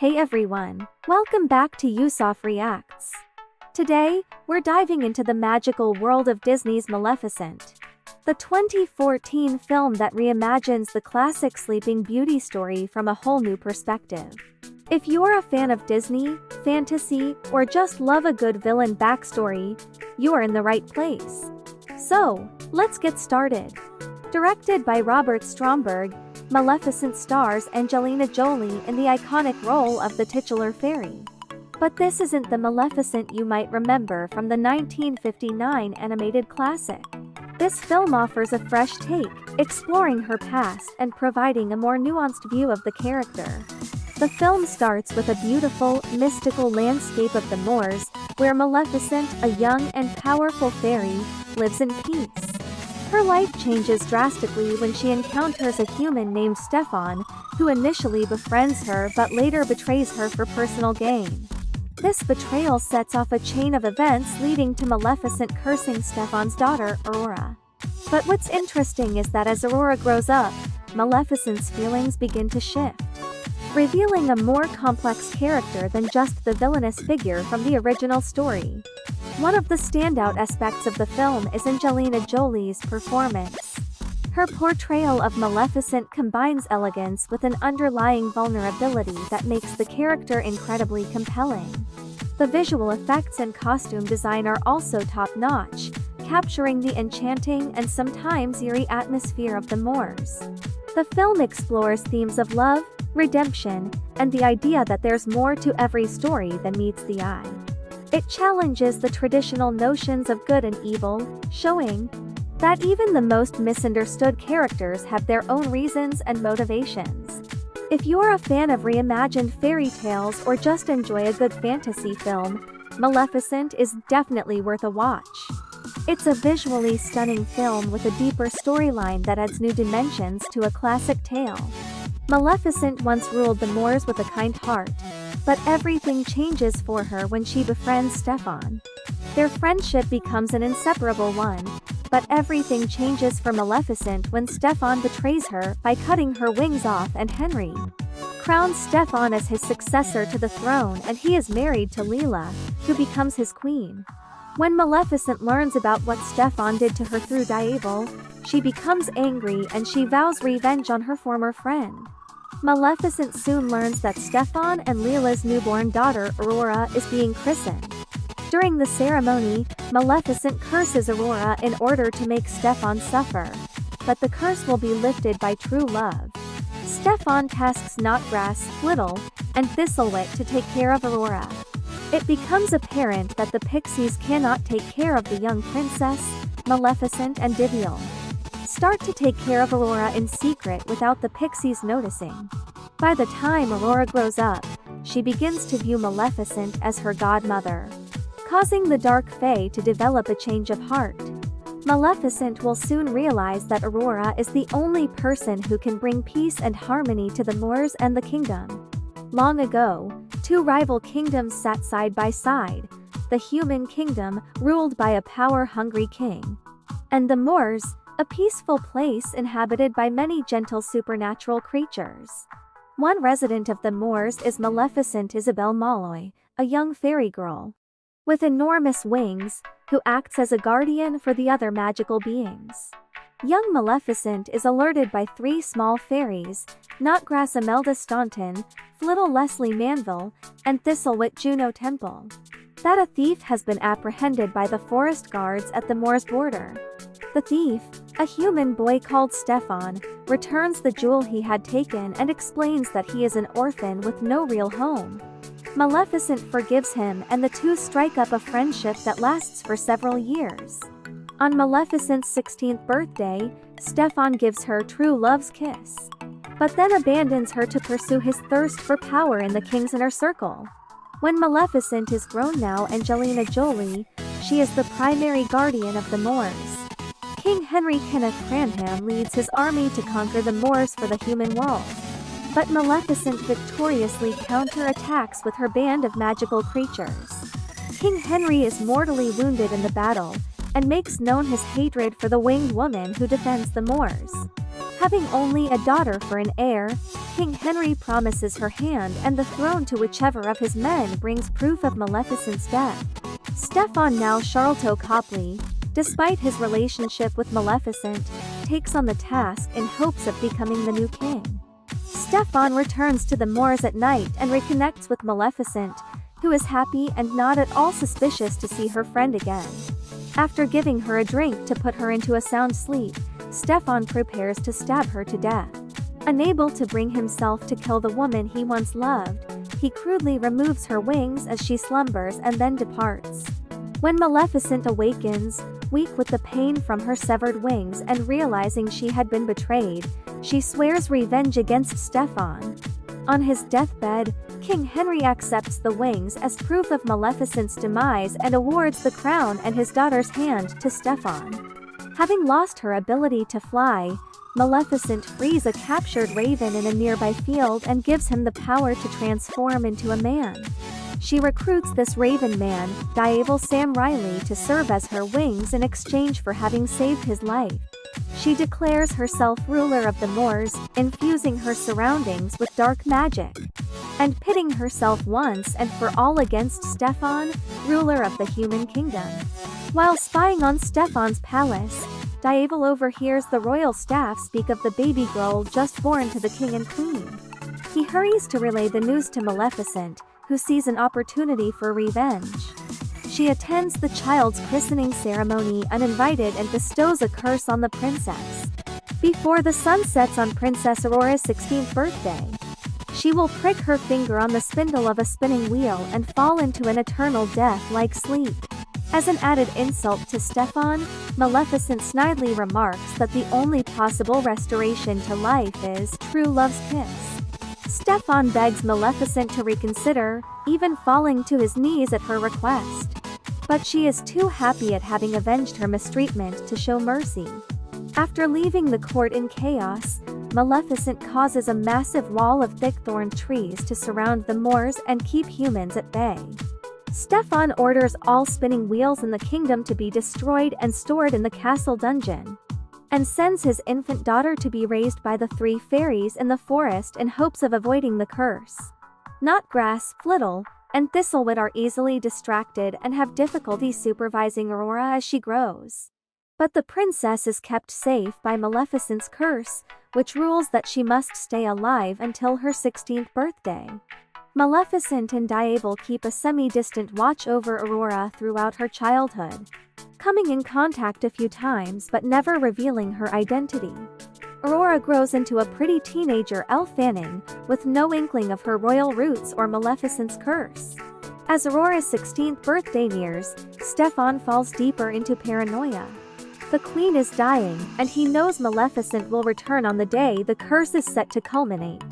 Hey everyone, welcome back to Yousaf Reacts. Today, we're diving into the magical world of Disney's Maleficent, the 2014 film that reimagines the classic Sleeping Beauty story from a whole new perspective. If you're a fan of Disney, fantasy, or just love a good villain backstory, you're in the right place. So, let's get started. Directed by Stromberg, Maleficent stars Angelina Jolie in the iconic role of the titular fairy. But this isn't the Maleficent you might remember from the 1959 animated classic. This film offers a fresh take, exploring her past and providing a more nuanced view of the character. The film starts with a beautiful, mystical landscape of the moors, where Maleficent, a young and powerful fairy, lives in peace. Her life changes drastically when she encounters a human named Stefan, who initially befriends her but later betrays her for personal gain. This betrayal sets off a chain of events leading to Maleficent cursing Stefan's daughter, Aurora. But what's interesting is that as Aurora grows up, Maleficent's feelings begin to shift, revealing a more complex character than just the villainous figure from the original story. One of the standout aspects of the film is Angelina Jolie's performance. Her portrayal of Maleficent combines elegance with an underlying vulnerability that makes the character incredibly compelling. The visual effects and costume design are also top-notch, capturing the enchanting and sometimes eerie atmosphere of the moors. The film explores themes of love, redemption, and the idea that there's more to every story than meets the eye. It challenges the traditional notions of good and evil, showing that even the most misunderstood characters have their own reasons and motivations. If you're a fan of reimagined fairy tales or just enjoy a good fantasy film, Maleficent is definitely worth a watch. It's a visually stunning film with a deeper storyline that adds new dimensions to a classic tale. Maleficent once ruled the moors with a kind heart, but everything changes for her when she befriends Stefan. Their friendship becomes an inseparable one, but everything changes for Maleficent when Stefan betrays her by cutting her wings off and Henry crowns Stefan as his successor to the throne, and he is married to Leela, who becomes his queen. When Maleficent learns about what Stefan did to her through Diaval, she becomes angry and she vows revenge on her former friend. Maleficent soon learns that Stefan and Leela's newborn daughter, Aurora, is being christened. During the ceremony, Maleficent curses Aurora in order to make Stefan suffer, but the curse will be lifted by true love. Stefan tasks Snodgrass, Little, and Thistlewit to take care of Aurora. It becomes apparent that the pixies cannot take care of the young princess. Maleficent and Divial start to take care of Aurora in secret without the pixies noticing. By the time Aurora grows up, she begins to view Maleficent as her godmother, causing the Dark Fae to develop a change of heart. Maleficent will soon realize that Aurora is the only person who can bring peace and harmony to the moors and the kingdom. Long ago, two rival kingdoms sat side by side, the human kingdom, ruled by a power-hungry king, and the moors, a peaceful place inhabited by many gentle supernatural creatures. One resident of the moors is Maleficent Isabel Malloy, a young fairy girl with enormous wings, who acts as a guardian for the other magical beings. Young Maleficent is alerted by three small fairies, Snodgrass Imelda Staunton, Flittle Lesley Manville, and Thistlewit Juno Temple, that a thief has been apprehended by the forest guards at the moor's border. The thief, a human boy called Stefan, returns the jewel he had taken and explains that he is an orphan with no real home. Maleficent forgives him and the two strike up a friendship that lasts for several years. On Maleficent's 16th birthday, Stefan gives her true love's kiss, but then abandons her to pursue his thirst for power in the king's inner circle. When Maleficent is grown now, Angelina Jolie, she is the primary guardian of the moors. King Henry Kenneth Cranham leads his army to conquer the moors for the human world, but Maleficent victoriously counterattacks with her band of magical creatures. King Henry is mortally wounded in the battle, and makes known his hatred for the winged woman who defends the moors. Having only a daughter for an heir, King Henry promises her hand and the throne to whichever of his men brings proof of Maleficent's death. Stefan, now Sharlto Copley, despite his relationship with Maleficent, takes on the task in hopes of becoming the new king. Stefan returns to the moors at night and reconnects with Maleficent, who is happy and not at all suspicious to see her friend again. After giving her a drink to put her into a sound sleep, Stefan prepares to stab her to death. Unable to bring himself to kill the woman he once loved, he crudely removes her wings as she slumbers and then departs. When Maleficent awakens, weak with the pain from her severed wings and realizing she had been betrayed, she swears revenge against Stefan. On his deathbed, King Henry accepts the wings as proof of Maleficent's demise and awards the crown and his daughter's hand to Stefan. Having lost her ability to fly, Maleficent frees a captured raven in a nearby field and gives him the power to transform into a man. She recruits this raven man, Diaval Sam Riley, to serve as her wings in exchange for having saved his life. She declares herself ruler of the moors, infusing her surroundings with dark magic, and pitting herself once and for all against Stefan, ruler of the human kingdom. While spying on Stefan's palace, Diaval overhears the royal staff speak of the baby girl just born to the king and queen. He hurries to relay the news to Maleficent, who sees an opportunity for revenge. She attends the child's christening ceremony uninvited and bestows a curse on the princess. Before the sun sets on Princess Aurora's 16th birthday, she will prick her finger on the spindle of a spinning wheel and fall into an eternal death-like sleep. As an added insult to Stefan, Maleficent snidely remarks that the only possible restoration to life is true love's kiss. Stefan begs Maleficent to reconsider, even falling to his knees at her request. But she is too happy at having avenged her mistreatment to show mercy. After leaving the court in chaos, Maleficent causes a massive wall of thick-thorned trees to surround the moors and keep humans at bay. Stefan orders all spinning wheels in the kingdom to be destroyed and stored in the castle dungeon, and sends his infant daughter to be raised by the 3 fairies in the forest in hopes of avoiding the curse. Knotgrass, Flittle, and Thistlewood are easily distracted and have difficulty supervising Aurora as she grows. But the princess is kept safe by Maleficent's curse, which rules that she must stay alive until her 16th birthday. Maleficent and Diaval keep a semi-distant watch over Aurora throughout her childhood, coming in contact a few times but never revealing her identity. Aurora grows into a pretty teenager Elle Fanning, with no inkling of her royal roots or Maleficent's curse. As Aurora's 16th birthday nears, Stefan falls deeper into paranoia. The queen is dying, and he knows Maleficent will return on the day the curse is set to culminate.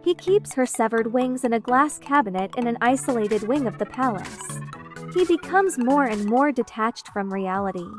He keeps her severed wings in a glass cabinet in an isolated wing of the palace. He becomes more and more detached from reality,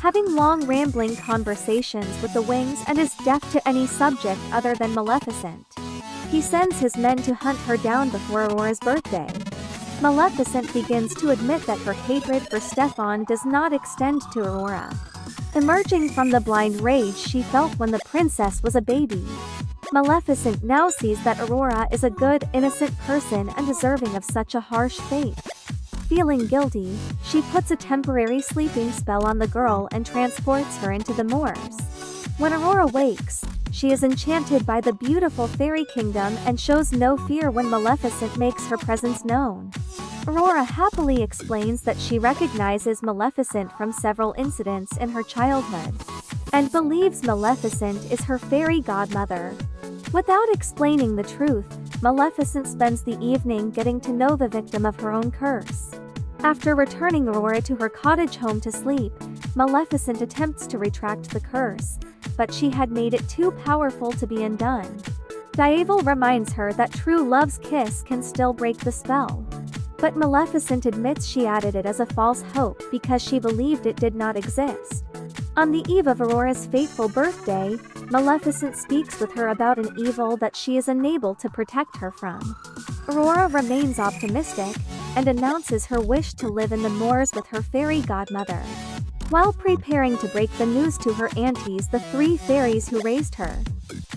having long rambling conversations with the wings and is deaf to any subject other than Maleficent. He sends his men to hunt her down before Aurora's birthday. Maleficent begins to admit that her hatred for Stefan does not extend to Aurora, emerging from the blind rage she felt when the princess was a baby. Maleficent now sees that Aurora is a good, innocent person and deserving of such a harsh fate. Feeling guilty, she puts a temporary sleeping spell on the girl and transports her into the moors. When Aurora wakes, she is enchanted by the beautiful fairy kingdom and shows no fear when Maleficent makes her presence known. Aurora happily explains that she recognizes Maleficent from several incidents in her childhood, and believes Maleficent is her fairy godmother. Without explaining the truth, Maleficent spends the evening getting to know the victim of her own curse. After returning Aurora to her cottage home to sleep, Maleficent attempts to retract the curse, but she had made it too powerful to be undone. Diaval reminds her that true love's kiss can still break the spell. But Maleficent admits she added it as a false hope because she believed it did not exist. On the eve of Aurora's fateful birthday, Maleficent speaks with her about an evil that she is unable to protect her from. Aurora remains optimistic, and announces her wish to live in the moors with her fairy godmother. While preparing to break the news to her aunties, the three fairies who raised her,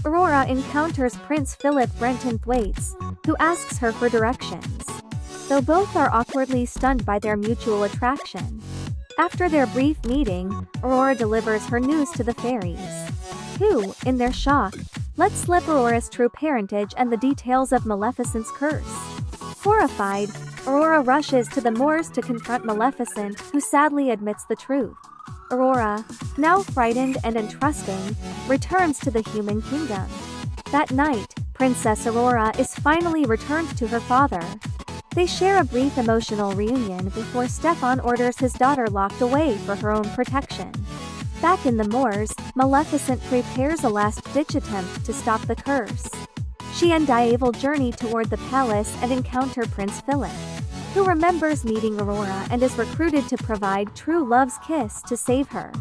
Aurora encounters Prince Philip Brenton-Thwaites, who asks her for directions, though both are awkwardly stunned by their mutual attraction. After their brief meeting, Aurora delivers her news to the fairies, who, in their shock, let slip Aurora's true parentage and the details of Maleficent's curse. Horrified, Aurora rushes to the moors to confront Maleficent, who sadly admits the truth. Aurora, now frightened and untrusting, returns to the human kingdom. That night, Princess Aurora is finally returned to her father. They share a brief emotional reunion before Staunton orders his daughter locked away for her own protection. Back in the moors, Maleficent prepares a last-ditch attempt to stop the curse. She and Diaval journey toward the palace and encounter Prince Philip, who remembers meeting Aurora and is recruited to provide true love's kiss to save her.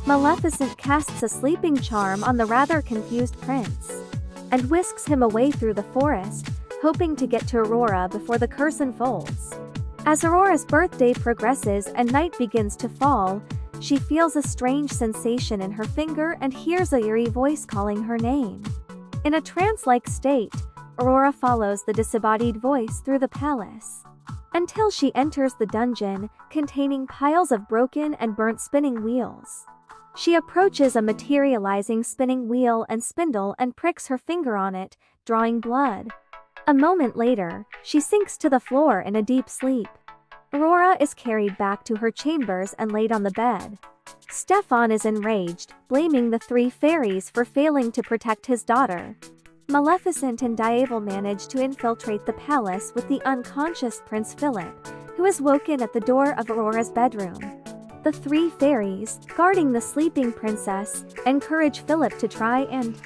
Maleficent casts a sleeping charm on the rather confused prince, and whisks him away through the forest, hoping to get to Aurora before the curse unfolds. As Aurora's birthday progresses and night begins to fall, she feels a strange sensation in her finger and hears a eerie voice calling her name. In a trance-like state, Aurora follows the disembodied voice through the palace, until she enters the dungeon, containing piles of broken and burnt spinning wheels. She approaches a materializing spinning wheel and spindle and pricks her finger on it, drawing blood. A moment later, she sinks to the floor in a deep sleep. Aurora is carried back to her chambers and laid on the bed. Staunton is enraged, blaming the three fairies for failing to protect his daughter. Maleficent and Diaval manage to infiltrate the palace with the unconscious Prince Philip, who is woken at the door of Aurora's bedroom. The three fairies, guarding the sleeping princess, encourage Philip to try and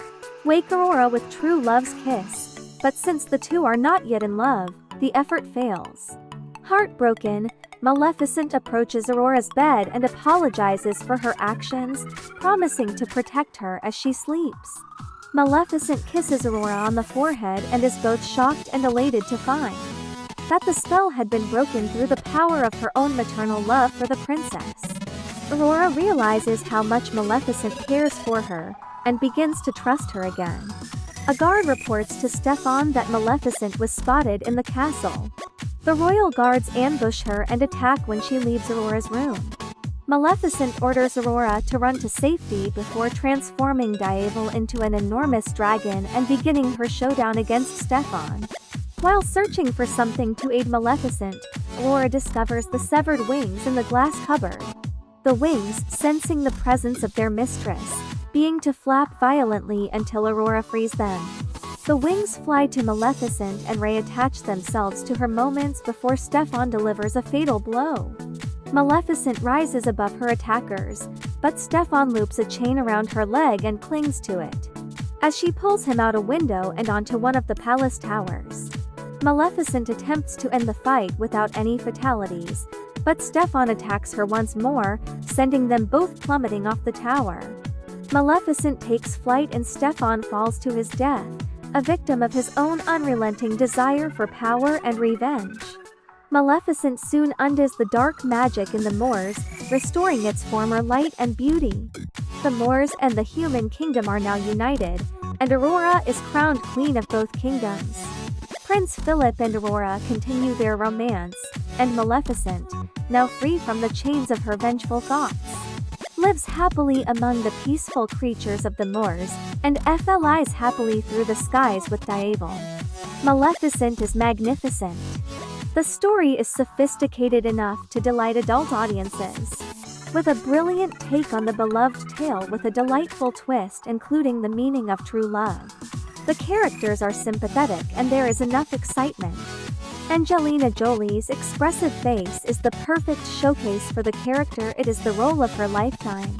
wake Aurora with true love's kiss, but since the two are not yet in love, the effort fails. Heartbroken, Maleficent approaches Aurora's bed and apologizes for her actions, promising to protect her as she sleeps. Maleficent kisses Aurora on the forehead and is both shocked and elated to find that the spell had been broken through the power of her own maternal love for the princess. Aurora realizes how much Maleficent cares for her, and begins to trust her again. A guard reports to Staunton that Maleficent was spotted in the castle. The royal guards ambush her and attack when she leaves Aurora's room. Maleficent orders Aurora to run to safety before transforming Diaval into an enormous dragon and beginning her showdown against Staunton. While searching for something to aid Maleficent, Aurora discovers the severed wings in the glass cupboard. The wings, sensing the presence of their mistress, being to flap violently until Aurora frees them. The wings fly to Maleficent and reattach themselves to her moments before Staunton delivers a fatal blow. Maleficent rises above her attackers, but Staunton loops a chain around her leg and clings to it, as she pulls him out a window and onto one of the palace towers. Maleficent attempts to end the fight without any fatalities, but Staunton attacks her once more, sending them both plummeting off the tower. Maleficent takes flight and Staunton falls to his death, a victim of his own unrelenting desire for power and revenge. Maleficent soon undoes the dark magic in the moors, restoring its former light and beauty. The moors and the human kingdom are now united, and Aurora is crowned queen of both kingdoms. Prince Philip and Aurora continue their romance, and Maleficent, now free from the chains of her vengeful thoughts, lives happily among the peaceful creatures of the moors, and flies happily through the skies with Diaval. Maleficent is magnificent. The story is sophisticated enough to delight adult audiences, with a brilliant take on the beloved tale with a delightful twist including the meaning of true love. The characters are sympathetic and there is enough excitement. Angelina Jolie's expressive face is the perfect showcase for the character. It is the role of her lifetime.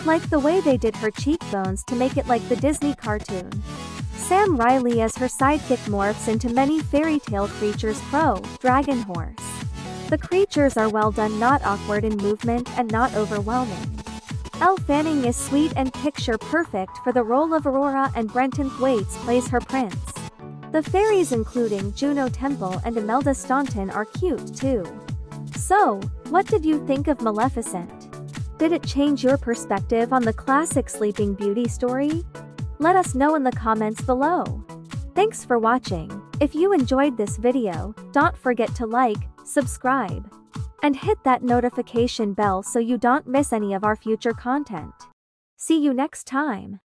Like the way they did her cheekbones to make it like the Disney cartoon. Sam Riley as her sidekick morphs into many fairy tale creatures. Crow, dragon, horse. The creatures are well done, not awkward in movement and not overwhelming. Elle Fanning is sweet and picture perfect for the role of Aurora, and Brenton-Thwaites plays her prince. The fairies including Juno Temple and Imelda Staunton are cute too. So, what did you think of Maleficent? Did it change your perspective on the classic Sleeping Beauty story? Let us know in the comments below. Thanks for watching. If you enjoyed this video, don't forget to like, subscribe, and hit that notification bell so you don't miss any of our future content. See you next time.